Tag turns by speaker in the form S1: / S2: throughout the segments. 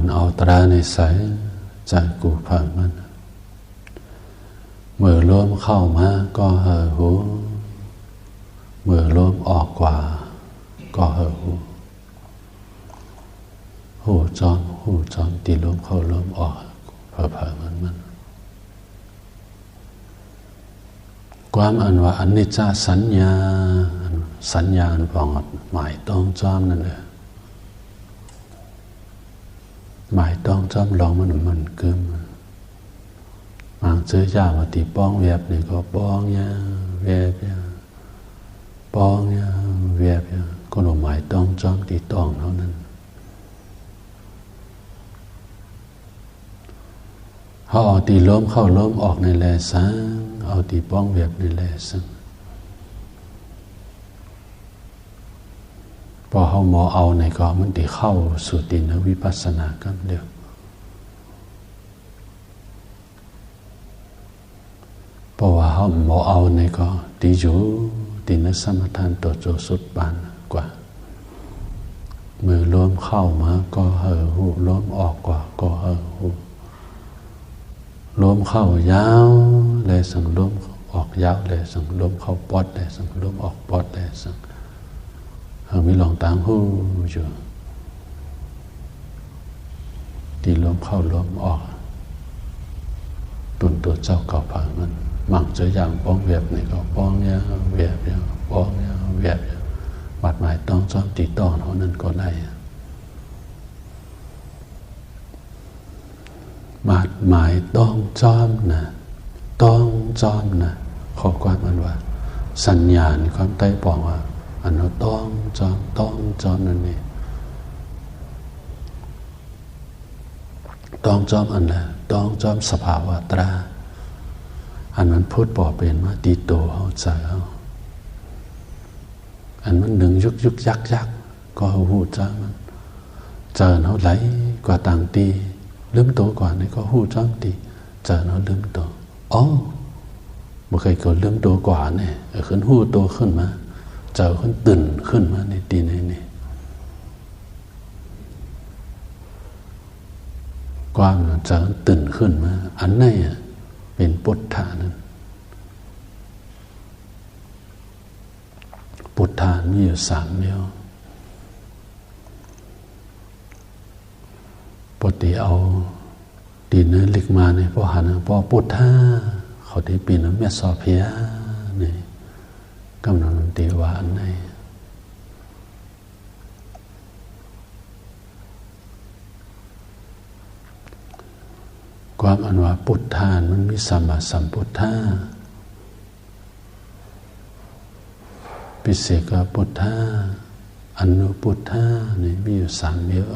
S1: มันเอาตราในสายใจกูผ่านมันเมื่อลมเข้ามาก็เห่อหูเมื่อลมออกกว่าก็เห่อหูหูจอมตีลมเข้าลมออกเผลอมันความอันว่าอนิจจสัญญาอันปองหมายต้องจอมนั่นเลยหมายต้องจอมลองมันกึมบางซื้อยามาตีป้องเวียบนี่ก็ป้องยาเวียบยาป้องยาเวียบยาก็หนูหมายต้องจอมตีต้องเท่านั้นเขาเอาตีล้มเข้าล้มออกในแลซังเอาตีป้องเวียบในแลซังพอเขาหมอเอาในก็มันตีเข้าสู่ตีนวิปัสสนากันเดียวเพราะว่าเขาหมอเอาในก็ตีอยู่ตีนสมถานตัวโจสุดบานกว่ามือล้มเข้ามาก็เห่อหูล้มออกกว่าก็เห่อหูลมเข้ายาวเลยสั่งลมออกยาวเลยสั่งลมเข้าปอดเลยสั่งลมออกปอดเลยสั่งมีลองตางหูอยู่ตีลมเข้าลมออกตุนตัวเจ้าเก่าผ่านมันมั่งเจออย่างป้องเวียบนี่ก็ป้องยาเวียบยาป้องยาเวียบยาบาดหมายต้องซ้อมตีต้องเท่านั้นก็ได้บาดหมายต้องจอมนะต้องจอมนะข้อความมันว่าสัญญาณความใต้ปองว่าอันนั้นต้องจอมนั่นเองต้องจอมอันนั้นต้องจอมสภาวะตราอันมันพูดบอกเป็นว่าตีโตเขาใจเขาอันมันหนึ่งยุกยักก็หูจ้ามันเจอเขาไหลกว่าต่างตีลืมตัวก่อนนี่ก็หูจ้องตีเจอnóลืมตัวอ๋อบ่เคยก็ลืมตัวกว่าเนี่ยขึ้นหูตัวขึ้นมาเจอขึ้นตื่นขึ้นมาในตีนี่ความเจอตื่นขึ้นมาอันไหนเป็นพุทธานั้นพุทธามีอยู่3เดียวปกติเอาดินนั้นเล็กมาเนี่ยพอหันพอพุทธาเขาได้ปีนเมียสอเพียนี่กำลังตีวานในความอันว่าพุทธานมันมีสัมมาสัมพุทธาปิเสกพุทธาอนุพุทธานี่มีอยู่3เดียว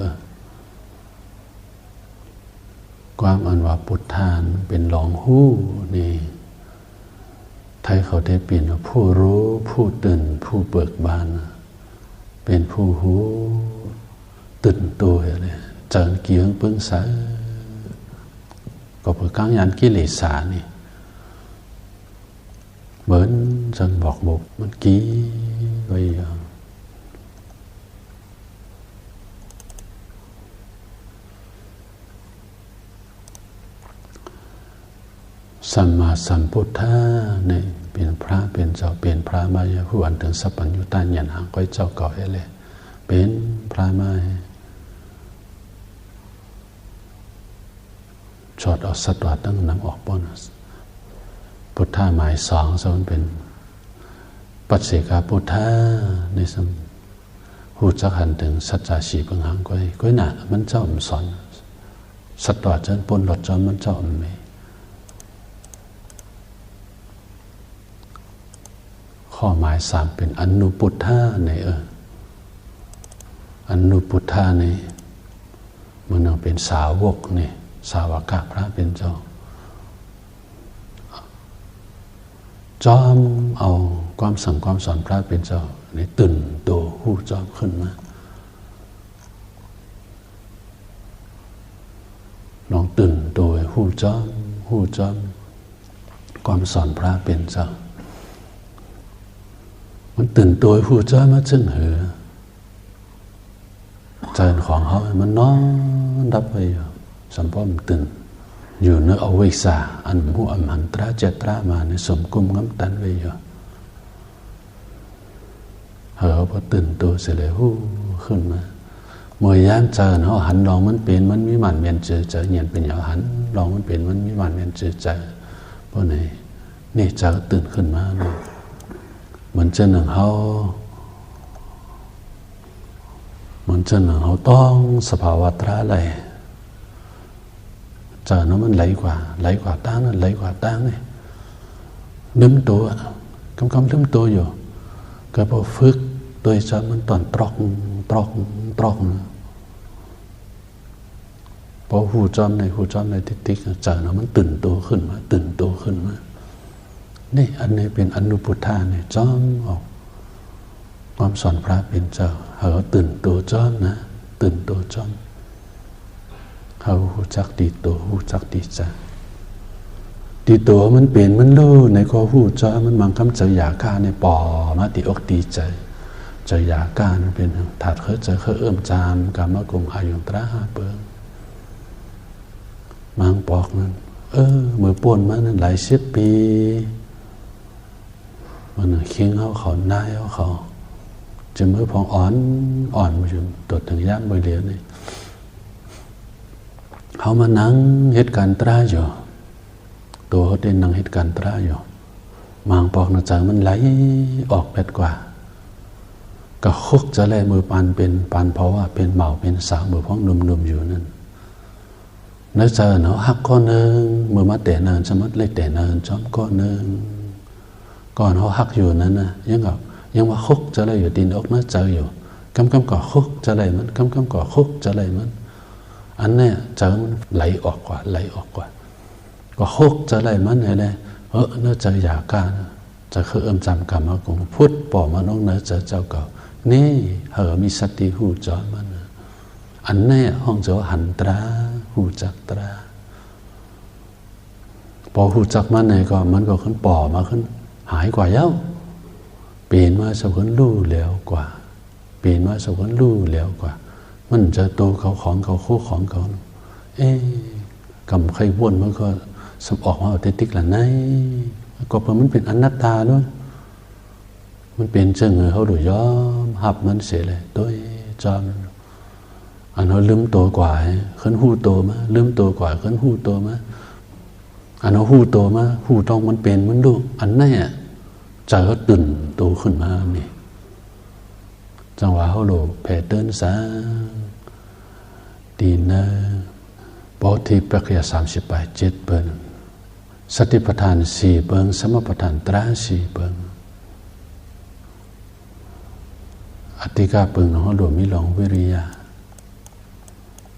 S1: ความอันว่าพุทธานเป็นหลองหู้นี่ไทยเขาได้เปลี่ยนว่าผู้รู้ผู้ตื่นผู้เบิกบานเป็นผู้หูตื่นตัวเลยเจิญเกียงปึ้งสายก็เพื่อก้างยันกิเลสานี่เหมือนจังบอกบุกมันกี้ไปสัมมาสัมพุทธะเนี่ยเป็นพระเป็นเจ้าเป็นพระมาอย่างผู้อันถึงสัพพัญญุตาญาณหางก้อยเจ้าเก่าเลยเป็นพระมาชอดเอาสัตว์ตั้งนำออกป้อนพุทธะหมาย2ส่วนเป็นปัจเจกพุทธะในสมหูจักหันถึงสัจจะสีปังหางก้อยหนามันเจ้าสอนสัตว์จนปนหลดจอมมันเจ้าไม่ข้อหมาย3เป็นอนุพุทธะในอนุพุทธะในมันเป็นสาวกนี่สาวกพระเป็นเจ้าจอมเอาความสั่งความสอนพระเป็นเจ้าในตื่นตัวหู้จอมขึ้นมาลองตื่นตัวหู้จอมความสอนพระเป็นเจ้ามันตื่นตัวหู้จอมมาจึงเหอ เจริญของเขามันนอนดับไปอยู่สัมพอมตื่นอยู่ในอวิชชาอันหัวอันหันตราเจตรามาในสมกุมง้ำตันไว้อยู่เขาพอตื่นตัวเสร็จแล้วขึ้นมาเมื่อยามเจอเขาหันลองมันเป็นมันมีมันเมียนเจอเงียนเป็นอย่างหันลองมันเป็นมันมีมันเมียนเจอเพราะไหนนี่เจอตื่นขึ้นมาเหมือนเจอหนึ่งเขาเหมือนเจอหนึ่งเขาต้องสภาวะตราอะไรเจอnóมันไหลกว่าตั้งนั่นไหลกว่าตั้งนี่ลืมตัวกำลืมตัวอยู่ก็พอฝึกตัวจะมันตอนตรอกพอหูจอมในติ๊กเจอnóมันตื่นตัวขึ้นมานี่อันนี้เป็นอนุพุทธาเนี่ยจอมออกความสอนพระเป็นเจ้าเขาตื่นตัวจอมนะตื่นตัวจอมเขาหูจักดีตัวหูจักดีใจดีตัวมันเปลี่ยนมันรู้ในข้อหูจ้ามันบางคำเจออยากกาในปอมาติอกดีใจเจออยากกามันเป็นถาดเขาเจอเขาจามกามกงอายุตราหาเปิงมังปอกนั้นมือป่วนมานั้นหลายสิบปีมันเคียงเขาหน้าเขาจะมือพองอ่อนมาจนตัวถึงย่ำใบเหลียวนี่เขามานั่งเหตุการณ์ตราอยู่ตัวเขาได้นั่งเหตุการณ์ตราอยู่มังปอกหน้าใจมันไหลออกเป็ดกว่าก็คุกจะเลยมือปานเป็นปานเพราะว่าเป็นเมาเป็นสาวมือพ้องนุ่มอยู่นั่นเนื้อเจอเนาะหักก้อนหนึ่งมือมาเตะเนินสมัดเลยเตะเนินจอมก้อนหนึ่งก่อนเขาหักอยู่นั้นนะยังว่าคุกจะเลยอยู่ดินอกเนื้อเจออยู่กำก่อคุกจะเลยมันกำก่อคุกจะเลยมันอันเนี้ยเจอมันไหลออกกว่าก็คุกจะเลยมันไงเลยเนื้อเจออยากการจะคือจำกรรมกงพุทธปอมาน้องเนื้อเจอเจ้าเก่านี่มีสติหูจอมันอันนี้ห้องเจ้าหันตราหูจักตราพอหูจักมันไหนก็มันก็ขึ้นปอมาขึ้นหายกว่าเย้าเปลี่ยนมาสกุลลู่แล้วกว่าเปลี่ยนมาสกุลลู่แล้วกว่ามันจะโตเขาของเขาคู่ของเขากำใครวนมันก็สมออกมาเอาติ๊กละไนก็เพราะมันเป็นอนัตตาด้วยมันเป็นเจ้าเงยเขาดูย้อมหับมันเสียเลยตัวจอมอันเขาลืมตัวกว่าขึ้นหูโตมาลืมตัวกว่าขึ้นหูโตมาอันเขาหูโตมาหูตองมันเป็นมันดูอันนี้ใจเขาตื่นตัวขึ้นมานี่จังหวะเขาโหลแผ่เดินสาดีนะปอที่ประกยา38 7เบิ้งสติปัฏฐาน4เบิ้งสมปัฏฐานตรา4เบิ้งอธิกาเบิ้งเขาโหลมีหลงวิริยะ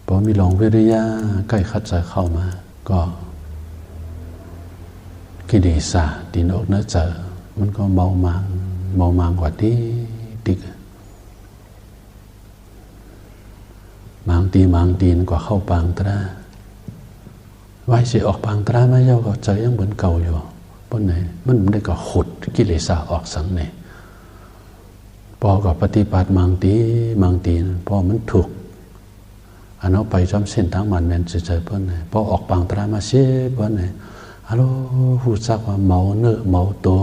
S1: พอมีหลงวิริยะใกล้คัดใจเข้ามาก็กิเลสดินอกเนื้อเจอมันก็เมามางกว่าที่ติ๊กมางตีนกว่าเข้าปางตราไว้เสียออกปางตราไม่เย้าก็ใจยังเหมือนเก่าอยู่เพราะไหนมันไม่ได้ก็ขุดกิเลสออกสังไหนพอกับปฏิบัติมางตีนพอมันถูกอันเอาไปจำเส้นทางมันแมนเฉยๆเพราะไหนพอออกปางตรามาเสียเพราะไหนฮัลโหลหูจักว่าเมาเนื้อเมาตัว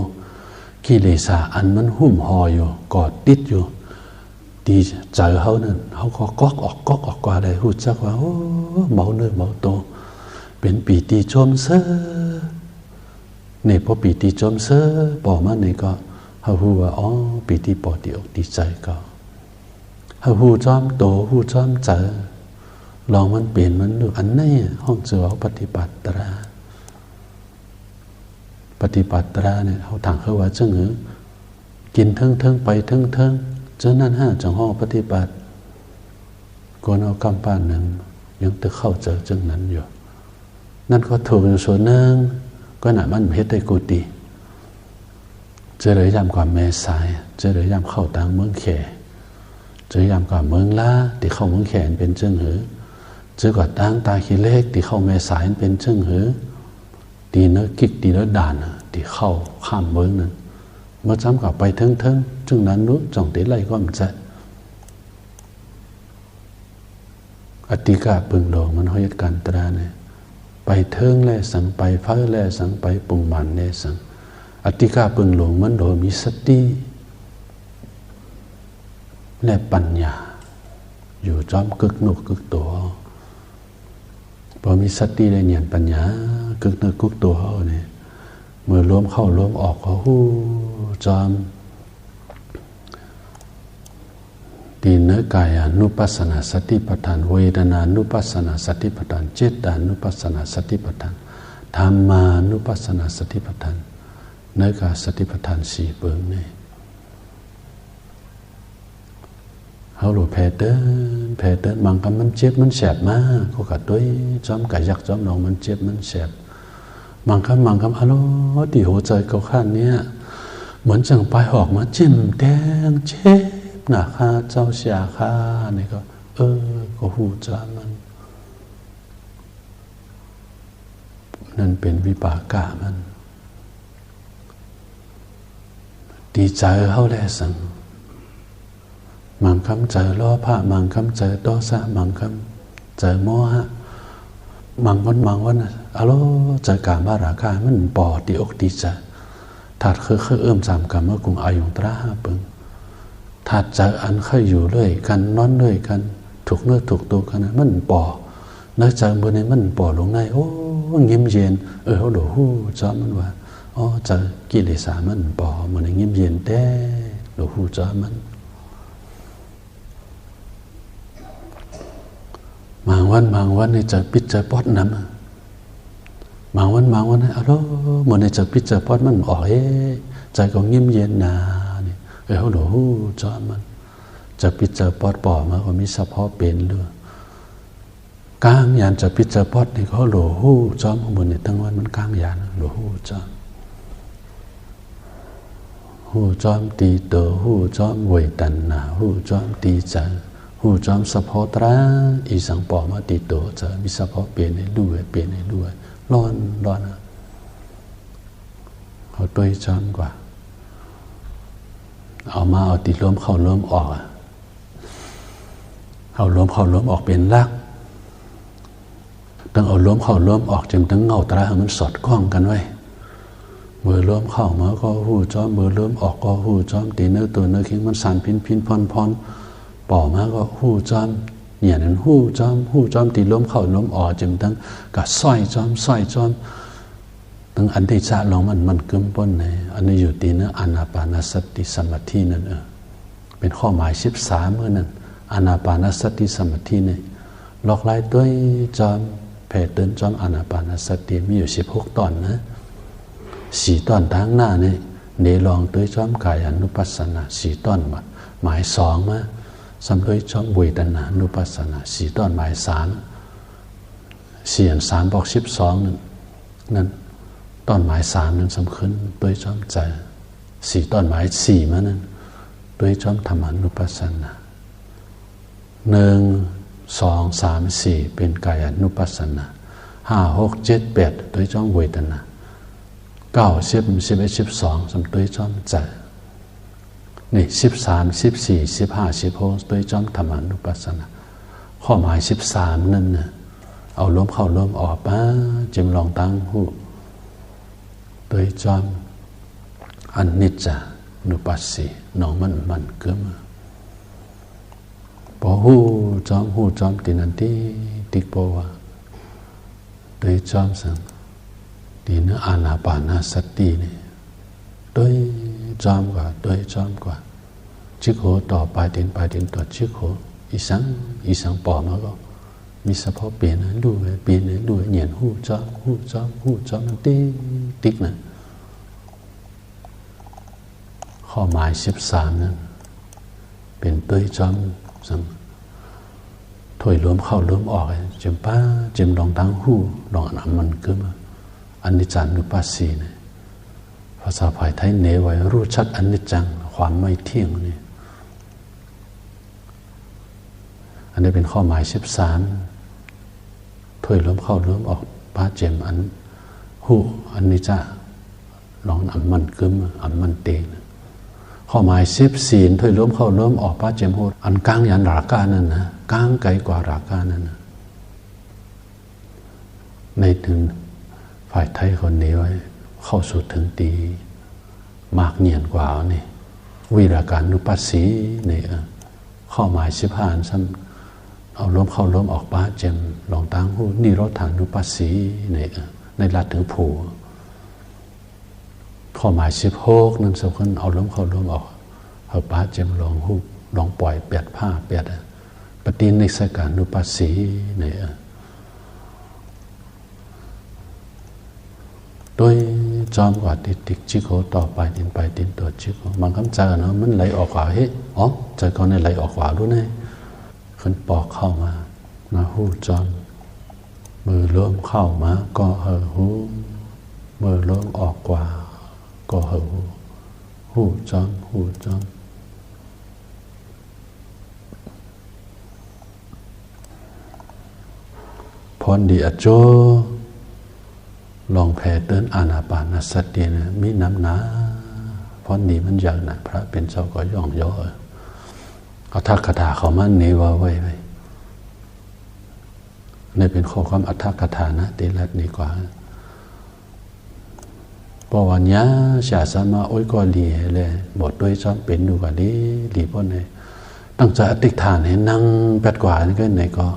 S1: กิเลสอันมันหุ้มห่ออยู่กอดติดอยู่ดีใจเขานั่นเขาก็ก๊อกออกกว่าได้หูจักว่าโอ้เมาเนื้อเมาตัวเป็นปีติชมเสเนี่ยพอปีติชมเสปอมาเนี่ยก็เขาหูว่าอ๋อปีติปอติอกดีใจก็เขาหูจอมโตหูจอมใจลองมันเปลี่ยนมันดูอันนี้ห้องเสือปฏิบัติตราเนี่ยเขาถังเขาว่าเจ้าหนูกินเทิงไปเทิงเจ้านั่นจังห้องปฏิบัติก่อนเอากำปั้นหนึ่งยังจะเข้าเจอจังนั้นอยู่นั่นก็ถูกอยู่ส่วนหนึ่งก็หนามันเพชรได้กูตีเจอเลยยามความแม่สายเจอเลยยามเข้าต่างเมืองแขเจอยามความเมืองล้าที่เข้าเมืองแขเป็นเจ้าหนูเจอกว่าต่างตาขี้เล็กที่เข้าแม่สายเป็นเจ้าหนูตีเนื้อกิกตีเนื้อด่านที่เข้าข้ามเมืองนั้นเมื่อจำกับไปเทิงจึงนั้นนู้จังตีไรก็มันจะ อติกาปึงโลงมันหอยกันตราเนี่ยไปเทิงแลสังไปเฟ้อแลสังไปปุงมันแลสังอติกาปึงโลงมันโดมีสติและปัญญาอยู่จอมกึกหนุกกึกตัวพอมีสติและเนียนปัญญากึกหนุกกึกตัวเขาเนี่ยเมื่อล้มเข้าล้มออกก็หู้จอมตีเนื้อกายอนุปัสสนาสติปัฏฐานเวทนานุปัสสนาสติปัฏฐานเจตานุปัสสนาสติปัฏฐานธรรมานุปัสสนาสติปัฏฐานเนื้อกายสติปัฏฐานสี่เปิงนี่เขาหลุดแผลเต้นบางคำมันเจ็บมันแสบมากก็กัดด้วยจอมกายยักจอมนองมันเจ็บมันแสบบางคำฮัลโหลที่หัวใจเขาขั้นเนี้ยเหมือนจังไปออกมาจิ้มแดงเจ็บหน้าคาเจ้าเสียคานี่ก็ก็หูจามันนั่นเป็นวิปากะมันดีใจเขาแลสังบางคำเจอล้อผ้าบางคำเจอโตซะบางคำเจอโมหะบางวันอะโลเจอกาบาราคามันปอดีอกดีใจถัดคือเอื้อมจำกันเมื่อกุงอายุตราห้าปึงถัดเจออันเคยอยู่เลยกันนอนเลยกันถูกเนื้อถูกตัวกันมันปอเนื้อใจบนนี้มันปอลงในโอ้ยิ้มเย็นเขาดูหูจอมันว่าเจอกิเลสมันปอมันยิ้มเย็นแต่ดูหูจอมันบางวันในจะปิดจะปอดน้ำบางวันอะโลมันในจะปิดจะปอดมันออกใจก็ยิ้มเย็นนาเนี่ยเขาดูหูจอมันจะปิดจะปอดปอมาก็มีเฉพาะเป็นเลยกลางยานจะปิดจะปอดนี่เขาดูหูจอมของมันในทั้งวันมันกลางยานดูหูจอมหูจอมตีโตหูจอมเวตันนาหูจอมตีใจหูจอมสะโพตราอีสังปอมาติโตจะมีสะโพเปลี่ยนให้ด้วยร้อนเขาตัวจอมกว่าเอามาเอาติดล้มเข้าล้มออกเอาล้มเข้าล้มออกเป็นลักต้องเอาล้มเข้าล้มออกจึงต้องเงาตราให้มันสอดคล้องกันไว้เมื่อล้มเข้ามาก็หูจอมเมื่อล้มออกก็หูจอมตีเนื้อตัวเนื้อคิงมันสั่นพินพรป่อมาก็หูจอมเนี่ยนั้นหูจอมตีล้มเข้าล้มออกจึงตั้งกับสร้อยจอมตั้งอันที่จะลองมันกึมป้นในอันนี้อยู่ตีเนื้ออานาปานสติสมาธินั่นเป็นข้อหมาย13เมื่อนั้นอานาปานสติสมาธิเนี่ยหลอกลายด้วยจอมแผ่เดินจอมอานาปานสติมีอยู่16ตอนนะ4ตอนทั้งหน้าเนี่ยเนลองด้วยจอมกายอนุปัสสนา4ตอนหมาย2มาสำด้วยจอมเวทนานุปัสสนา4ตอนหมาย3 4 3บอก12นั่นตอนหมาย3นั้นสำคัญด้วยจอมใจ4ตอนหมาย4มานั้นด้วยจอมธรรมานุปัสสนา1 2 3 4เป็นกายานุปัสสนา5 6 7 8ด้วยจอมเวทนา9 10 11 12สำด้วยจอมใจนี่13 14 15 16ด้วยจอมธรรมานุปัสสนาข้อหมาย13นั่นนะเอาล้มเข้าล้มออกป้าจิมลองตั้งหูด้วยจอมอนิจจานุปัสสีน้องมันเกื้อมาพอหูจอมตินันติติกโปวะด้วยจอมสังดีเนื้ออานาปานาสตินี่ด้วยจอมกว่าชิโคต่อไปเดินต่อชิโคอีสังปอมาก็มีเฉพาะเปลี่ยนนั้นด้วยเหยียนหูจอมนั่นติ๊กนะข้อหมาย13นั้นเป็นตัวจอมสังถอยล้มเข้าล้มออกจิมลองตั้งหูลองอันมันก็มาอนิจจานุปัสสีนะภาษาไทยเนไว้รู้ชัดอนิจจังความไม่เที่ยงนี่อันนี้เป็นข้อหมาย13ถอยล้มเข้าล้มออกป้าเจมอันหูอนิจจาลองอันมันกึมอันมันเตงข้อ ข้อหมายเซฟศีลถ้วยล้มเข้าล้มออกป้าเจมโหดอันกลางยันราคานั่นนะกลางไกลกว่าราคานั่นนะในถึงฝ่ายไทยคนนี้ไว้เข้าสู่ถึงตีมากเนียนกว่านี่วิราการนุปัสสีนี่ข้อหมาย15ซ้ำเอาล้มเข้าล้มออกป้าเจมลองตั้งหูนี่รถฐานนุปัสสีนี่ในลัดถึงผูข้อหมาย16นั่นสำคัญเอาล้มเข้าล้มออกเอาป้าเจมลองหูลองปล่อยเปียดผ้าเปียดปฏินิสการนุปัสสีนี่โดยจอมกว่าติดจิโกต่อไปตินไปตินตัวจิโกบางคำเจอเนาะมันไหลออกกว่าเฮ้อ๋อเจอก่อนเนี่ยไหลออกกว่ารู้ไหมขึ้นปอกเข้ามาหูจอมมือเริ่มเข้ามาก็หูมือเริ่มออกกว่าก็หูจอมพรดีอโจลองแผ่เตือนอานาปานสตินะมีน้ำหนาพรดีมันอย่างนะพระเป็นเจ้าก็ย่องย่อเอาทักคาถาเขามันนี้ว่าไว้นี่เป็นข้อความอัตถกถานะตีลัดนี่กว่าปวันยาชาสมาโอ้ยก็ดีเลยบทด้วยซ้อมเป็นดูกว่าดีพวกนี้ตั้งใจอธิษฐานให้นั่งแปดกว่านี่ก็ไหนก็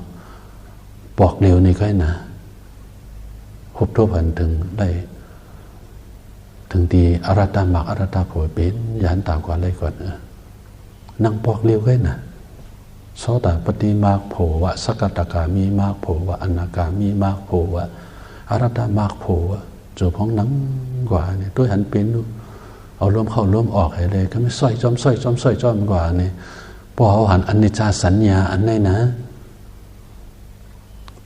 S1: ปอกเร็วนี่ก็นะพบทบหันถึงได้ถึงตีอารัตามักอารัตาโผล่เป็นยันต่างกว่าอะไรก่อนนั่งปอกเร็วก็นะโสตปฏิมากโผวะสกัตกามีมากโผวะอนาคามีมากโผวะอารัตามากโผวะจูบของนังกว่าเนี่ยด้วยหันเป็นดูเอาล้มเข้าล้มออกให้เลยก็ไม่สร้อยจอมกว่าเนี่ยพอเอาหันอนิจจสัญญาอันไหนนะ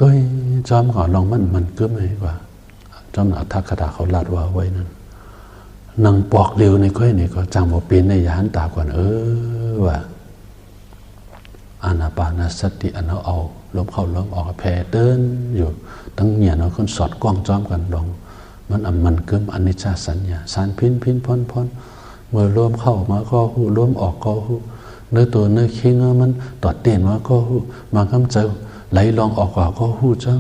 S1: ด้วยจอมก่อนลองมันก็ไม่กว่าจอมอัตถกถาเขาลาดว่าไว้นั่นนั่งปอกเร็วในก้อยนี่ก็จังบ่เป็นในยานตาก่อนว่าอานาปานสติอันเอาล้มเข้าล้มออกแผ่เดินอยู่ตั้งเนี่ยเราคนสอดกล้องจอมกันลองมันเกิมอนิจจสัญญาสารพินพ้นเมื่อล้มเข้ามาก็หูล้มออกก็หูเนื้อตัวเนื้อคิงมันตอดเต้นมาก็หูมาคำเจอไหลลองออกกว่าก็หูจัง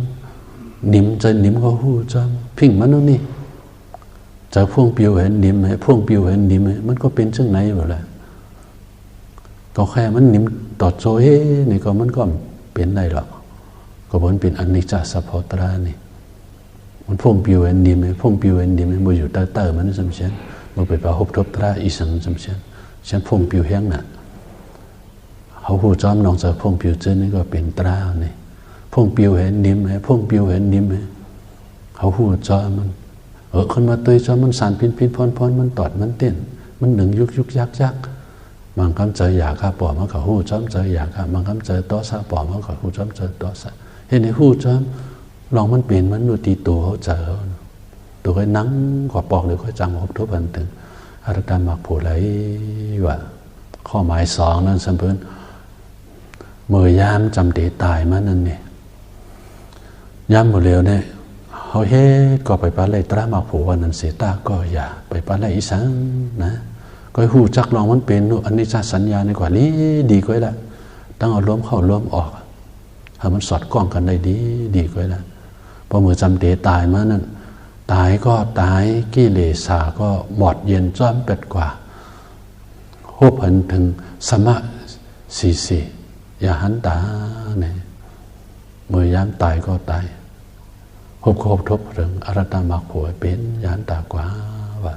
S1: นิ่มใจนิ่มก็หูจังพิงมันนู่นนี่จะพ่วงปิวเห็นนิ่มไหมพ่วงปิวเห็นนิ่มไหมมันก็เป็นจังไหนแบบละก็แค่มันนิ่มต่อโจเฮ้นี่ก็มันก็เป็นได้หรอกก็มันเป็นอนิจจสัพพตรานี่มันพ่วงปิวเห็นนิ่มไหมพ่วงปิวเห็นนิ่มไหมมันอยู่ใต้มันสำเชันมันไปประหบทบตราอีสังสำเชันฉันพ่วงปิวแห้งน่ะเขาหูจอมน้องจะพ่วงปิวเจนนี่ก็เป็นตราเนี่ยพ่วงปิวเห็นนิ่มไหมพ่วงปิวเห็นนิ่มไหมเขาหูจอมันคนมาเตยจอมันสารพินพรมันตอดมันเต้นมันหนึ่งยุกยักบางคำเจออยากข้าปอมันก็หูจอมเจออยากข้าบางคำเจอต่อซาปอมันก็หูจอมเจอต่อซาเห็นในหูจอมลองมันเปลี่ยนมันดูตีตัวเขาเจอตัวก็นั่งกว่าปอกหรือก็จังหบทบกันถึงอารัตามักผู้ไหลว่าข้อหมาย2นั่นสมบูรณ์เมื่อยามจำเตตายมานั่นเนี่ยยามหมดเร็วเนี่ยเขาเฮ็ดก็ไปปาไล่ตรามักผู้วันนั้นเสียตาก็อย่าไปปาไล่อีสังนะก็หูจักลองมันเป็นอนิจจสัญญาในกว่านี้ดีกว่าละต้องเอาล้มเข้าล้มออกให้มันสอดคล้องกันได้ดีกว่าละพอเมื่อจำเตตายมานั่นตายก็ตายกิเลสาก็หมดเย็นจ้อมเป็ดกว่าโหพันถึงสมะสีอย่าหันตาเนี่ยเมื่อยามตายก็ตายพบทบเรื่องอรัตมักผัวเป็นอย่าหันตากว่าว่า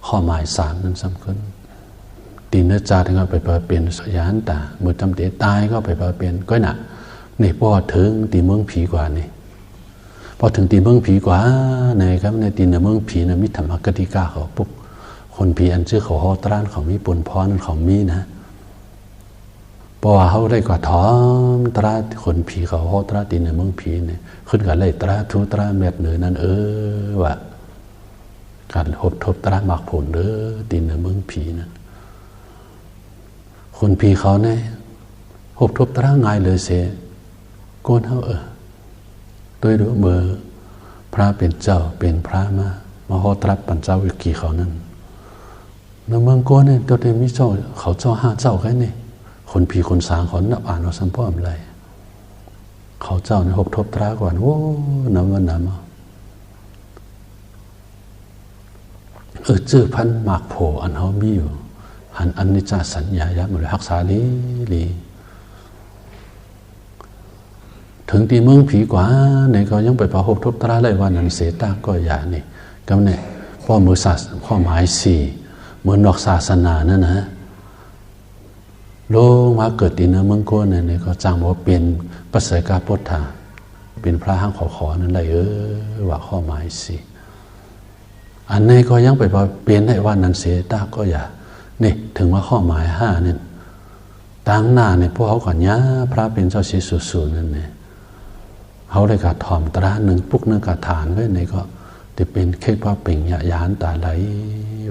S1: ข้อหมาย3นั้นสำคัญตีนจาถึงเอาไปเปลี่ยนอย่าหันตาเมื่อจำเตตายก็ไปเปลี่ยนก็หนักนี่พอถึงตีเมืองผีกว่านี่พอถึงตีเมืองผีกว่าในครับในตีนเมืองผีนะมิธรรมกติกาเขาปุ๊บคนผีอันชื่อเขาฮอตร้านเขามีปนพรเขามีนะเพราะว่าเขาได้กว่าท้อมตราคนผีเขาฮอตราตีนเมืองผีเนี่ยขึ้นกับเลยตราทุตราเม็ดเหนือนั่นว่าการหบทบตราหมักผลตีนเมืองผีนั่นคนผีเขาเนี่ยหบทบตราง่ายเลยเสียโกนเขาด้วยดูเบอร์พระเป็นเจ้าเป็นพระมาฮอตรับปัญจวิกีเขานั่น ในเมืองโก้เนี่ยตัวเดียวมีเจ้าเขาเจ้าห้าเจ้าแค่นี้คนผีคนสางเขานับอ่านเอาสัมพ่ออะไรเขาเจ้าในหกทบตรากว่าโอ้น้ำมันน้ำจื้อพันหมากโผอันเขามีอยู่หันอันนิจจสัญญายับหมดเลยรักษาลีถึงที่เมืองผีกว่าเนี่ยก็ยังไปพาหกทบตราเลยว่านันเสตาก็อย่านี่ก็เนี่ยพ่อมือศาสข้อหมายสี่เหมือนนอกศาสนานั่นนะโลมาเกิดตีเนื้อเมืองโก้เนี่ยก็จ้างบอกเปลี่ยนประเสริฐกาพุทธาเป็นพระห้างขอนั่นเลยว่าข้อหมายสี่อันนี้ก็ยังไปพอเปลี่ยนได้ว่านันเสตาก็อย่านี่ถึงว่าข้อหมายห้าเนี่ยตั้งหน้าเนี่ยพวกเขาก่อนยะพระเป็นเจ้าศรีสุสูนั่นเนี่ยเขาเลยกาถ่อมตราหนึ่งปุ๊กหนึ่งกาฐานไว้ในก็จะเป็นเคล็ดว่าเป่งยานตาไหล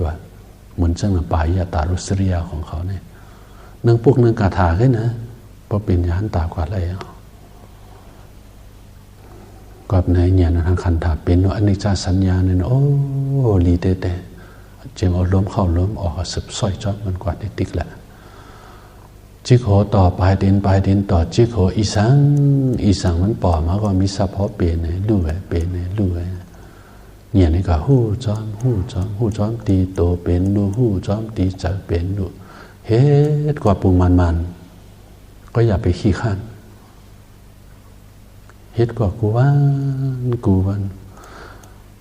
S1: ว่าเหมือนเจ้าหน้าปายาตารุสริยาของเขาเนี่ยหนึ่งปุ๊กหนึ่งกาถาแค่นะเพราะเป็นยานตากว่าอะไรก็ในเนี่ยนะทางคันถาเป็นว่าอนิจจสัญญาเนี่ยโอ้ลีเตจึงเอาล้มเข้าล้มออกสืบสร้อยจอบมันกว่าติ๊กแหละจิกโหต่อปลายดินต่อจิกโหอีสังมันป่อมาก็มีสะพอเปลี่ยนเลยลู่เปลี่ยนเลยลู่เนี่ยนี่ก็หู้จอมตีโตเป็นลู่หู้จอมตีเจอเป็นลู่เฮ็ดกว่าปุงมันก็อย่าไปขี้ข้านเฮ็ดกว่ากูวัน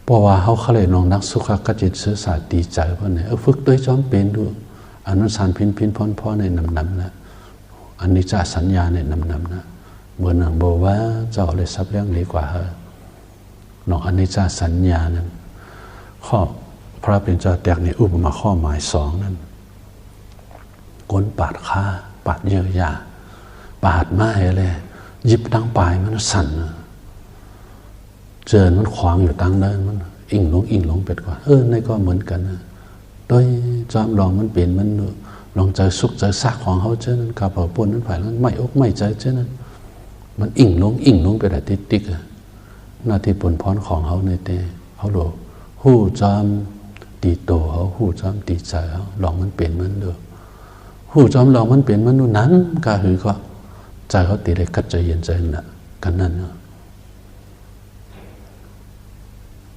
S1: เพราะว่าเขาเลยน้องนักสุขกจิตสื่อสารตีใจเพราะเนี่ยฝึกด้วยจอมเป็นดูอนุสารพินพ่อในนำนะอันนี้จะสัญญาในนำนะเมื่อหนังบอกว่าเจ้าเลยซับเรื่องดีกว่าน้องอันนี้จะสัญญานั้นข้อพระเป็นเจ้าแตกในอุปมาข้อหมายสองนั้นก้นปาดฆ่าปาดเยื่อยาปาดไม้เลยยิบตั้งปลายมันสั่นเจอมันขวางอยู่ตั้งเดินมันอิ่งลงเป็ดกว่าในก็เหมือนกันนะโดยจอมลองมันเปลี่ยนมันลองเจอสุขเจอซากของเขาเจอนั้นกับเผาปนนั้นฝ่ายนั้นไม่อกไม่ใจเจอนั้นมันอิ่งลงไปแต่ติ๊กหน้าที่ปนพรของเขาในเตเขาโลหู้จอมตีโตเขาหู้จอมตีใจเขาลองมันเปลี่ยนมันดูหู้จอมลองมันเปลี่ยนมันดูนั้นก็คือก็ใจเขาตีเลยกัดใจเย็นใจหนักกันนั่น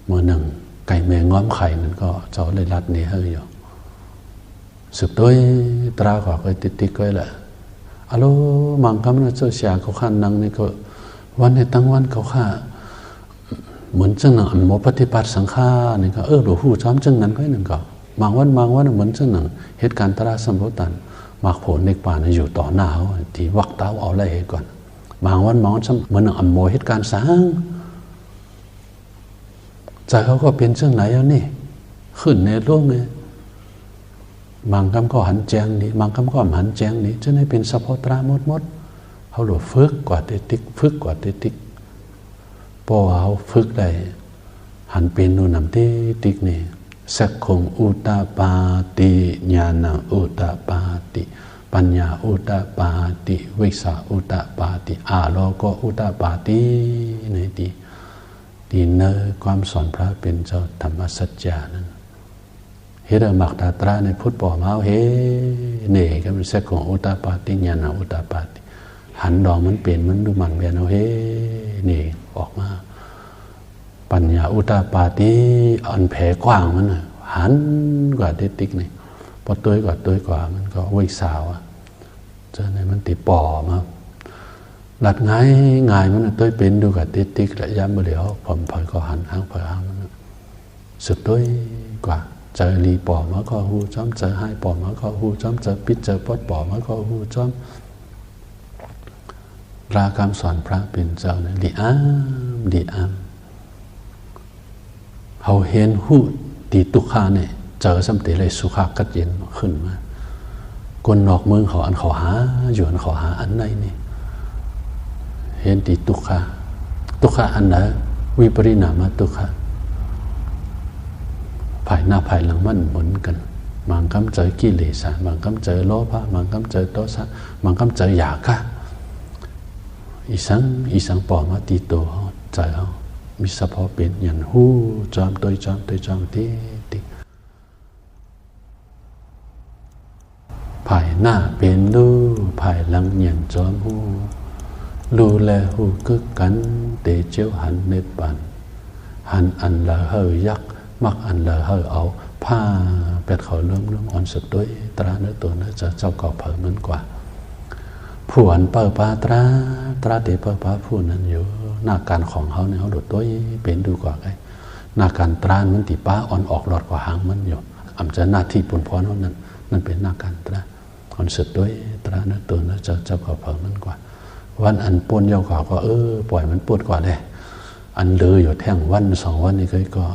S1: เมื่อหนึ่งไก่แมงง้อมไข่นั่นก็เจ้าเลยรัดนี้ให้อยู่สืบด้วยตราขวาก็ติ๊กก็แหละอะโลมังคำนั้นเจ้าเสียเขาข้านังนี่ก็วันในตั้งวันเขาข้าเหมือนจังหนังหมอปฏิบัติสังฆานี่ก็หลวงหูจ้อมจังนั้นก็หนึ่งก็บางวันเหมือนจังหนังเหตุการณ์ตราสัมพุตันมากผลในป่าอยู่ต่อหน้าเขาที่วักเต้าเอาอะไรก่อนบางวันเหมือนหนังหมอเหตุการณ์สร้างใจเขาก็เป็นเช่นไหนแล้วนี่ขึ้นในโลกเนี่ยบางคำก็หันแจงนี่บางคำก็หันแจงนี่จะให้เป็นสะโพตราหมดเขาหลวฝึกกว่าเตติกพอเขาฝึกได้หันเป็นนู่นนำเตติกนี่สักคงอุตตปาติญาณอุตตปาติปัญญาอุตตปาติวิสาอุตตปาติอาโลโกอุตตปาติในดีเนอความสอนพระเป็นเจ้าธรรมสัจจานั้นเฮระมักตาตราในพุทธปอมาเฮเน่ก็เป็นเสกของอุตตปาติญาณอุตตปาติหันดองมันเปลี่ยนมันดูมันเบียนเอาเฮเน่ออกมาปัญญาอุตตปาติอันแผ่กว้างมันหันกว่าติ๊กนี่พอตัวกว่ามันก็วิสาวเจอในมันติปอมาหลัดง่ายมันตัวเป็นดูกับติ๊กและย้ำบ่เหลียวผมพอยก็หันหางพอยหางมันสุดตัวกว่าเจอรีปอมาก็หูจ้อมเจอให้ปอมาก็หูจ้อมเจอปิดเจอปอดปอมาก็หูจ้อมราคำสอนพระเป็นเจ้าเนี่ยดีอ้ามเขาเห็นหูตีตุกขาเนี่ยเจอสัมติเลยสุขากัดเย็นขึ้นมาคนนอกเมืองเขาอันเขาหาอยู่อันเขาหาอันไหนนี่เห็นตีตุกขาอันไหนวิปริณามตุกขาภายหน้าภายหลังมันเหมือนกันบางคำเจอกิเลสบางคำเจอโลภะบางคำเจอโทสะบางคำเจออยากะอีสังปอมาตีโตใจเขามีสะพอเป็นอย่างหูจอมตัวจอมตี ภายหน้าเป็นรู้ภายหลังเหยียนจอมหูรู้แลหูกึกกันเตเจียวหันในปันหันอันละเฮยักมักอันละเฮเอาผ้าเป็ดเขาเริ่มอ่อนสุดด้วยตราเนื้อตัวเนื้อจะเจ้าก่อเผยมันกว่าผู้อันเปิดปาตราเตเปิดปาผู้นั้นอยู่หน้าการของเขาเนี่ยเขาหลุดด้วยเป็นดูกว่าไงหน้าการตรามันติป้าอ่อนออกหลอดกว่าหางมันอยู่อำจะหน้าที่ปุ่นพรนั้นนั่นเป็นหน้าการตราอ่อนสุดด้วยตราเนื้อตัวเนื้อจะเจ้าก่อเผยมันกว่าวันอันปนเยาวกว่าก็ปล่อยมันปวดกว่าเลยอันเลืออยู่แท่งวัน2 วันนี่ก็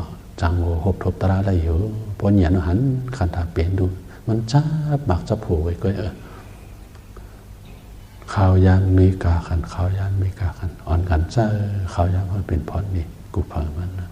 S1: จังโหบทบตราได้อยู่ปนเหยียนหันคันถาเปลี่ยนดูมันจับหมักจับผูไว้ก็ข้าวยานมีกาขันข้าวยานมีกาขันอ่อนกันเจ้าข้าวยานมันเป็นพรนี่กูเผยมันนะ